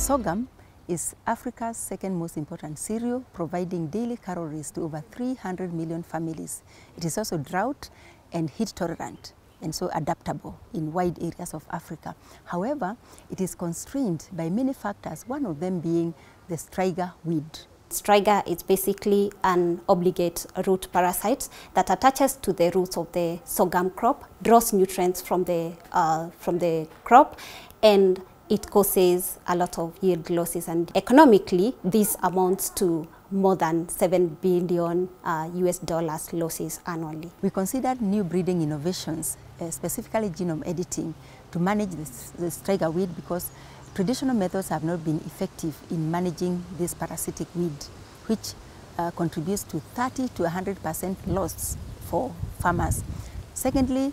Sorghum is Africa's second most important cereal, providing daily calories to over 300 million families. It is also drought and heat tolerant, and so adaptable in wide areas of Africa. However, it is constrained by many factors, one of them being the Striga weed. Striga is basically an obligate root parasite that attaches to the roots of the sorghum crop, draws nutrients from the crop, and it causes a lot of yield losses. And economically, this amounts to more than $7 billion US losses annually. We considered new breeding innovations, specifically genome editing, to manage the Striga weed because traditional methods have not been effective in managing this parasitic weed, which contributes to 30 to 100% loss for farmers. Secondly,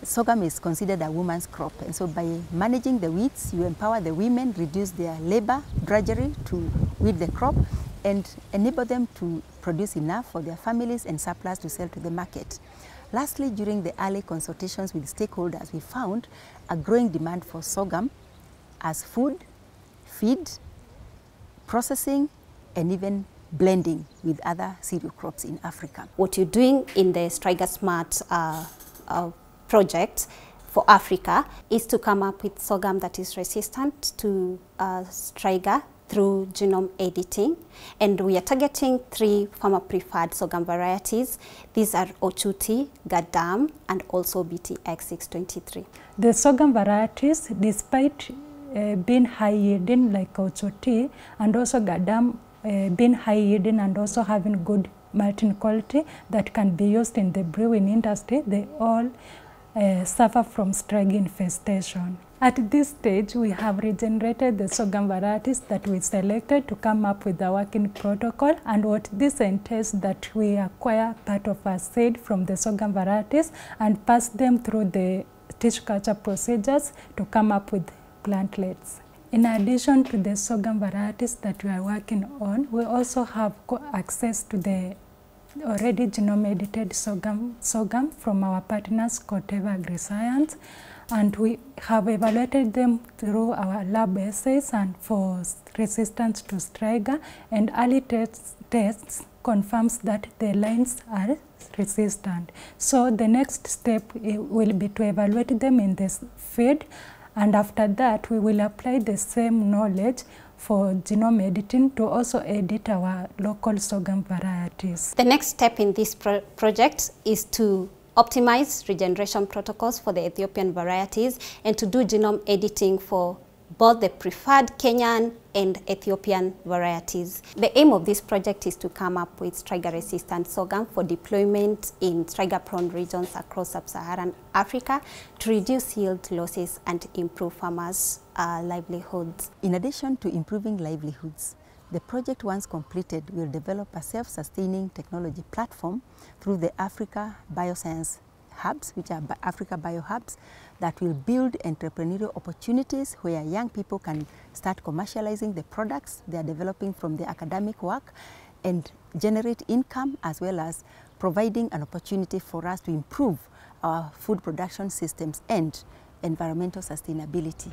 sorghum is considered a woman's crop, and so by managing the weeds, you empower the women, reduce their labor, drudgery to weed the crop, and enable them to produce enough for their families and surplus to sell to the market. Lastly, during the early consultations with stakeholders, we found a growing demand for sorghum as food, feed, processing, and even blending with other cereal crops in Africa. What you're doing in the Striga Smart project for Africa is to come up with sorghum that is resistant to Striga through genome editing, and we are targeting 3 farmer-preferred sorghum varieties. These are Ochuti, Gadam, and also BTX623. The sorghum varieties, despite being high yielding like Ochuti and also Gadam being high yielding and also having good malting quality that can be used in the brewing industry, they all suffer from Striga infestation. At this stage, we have regenerated the sorghum varieties that we selected to come up with a working protocol, and what this entails that we acquire part of our seed from the sorghum varieties and pass them through the tissue culture procedures to come up with plantlets. In addition to the sorghum varieties that we are working on, we also have access to the already genome-edited sorghum from our partners, Corteva AgriScience, and we have evaluated them through our lab assays and for resistance to Striga, and early tests confirms that the lines are resistant. So the next step will be to evaluate them in this field, and after that we will apply the same knowledge for genome editing to also edit our local sorghum varieties. The next step in this project is to optimize regeneration protocols for the Ethiopian varieties and to do genome editing for both the preferred Kenyan and Ethiopian varieties. The aim of this project is to come up with Striga-resistant sorghum for deployment in Striga-prone regions across sub-Saharan Africa to reduce yield losses and improve farmers' livelihoods. In addition to improving livelihoods, the project, once completed, will develop a self-sustaining technology platform through the Africa Bioscience Hubs, which are Africa Biohubs, that will build entrepreneurial opportunities where young people can start commercializing the products they are developing from their academic work and generate income, as well as providing an opportunity for us to improve our food production systems and environmental sustainability.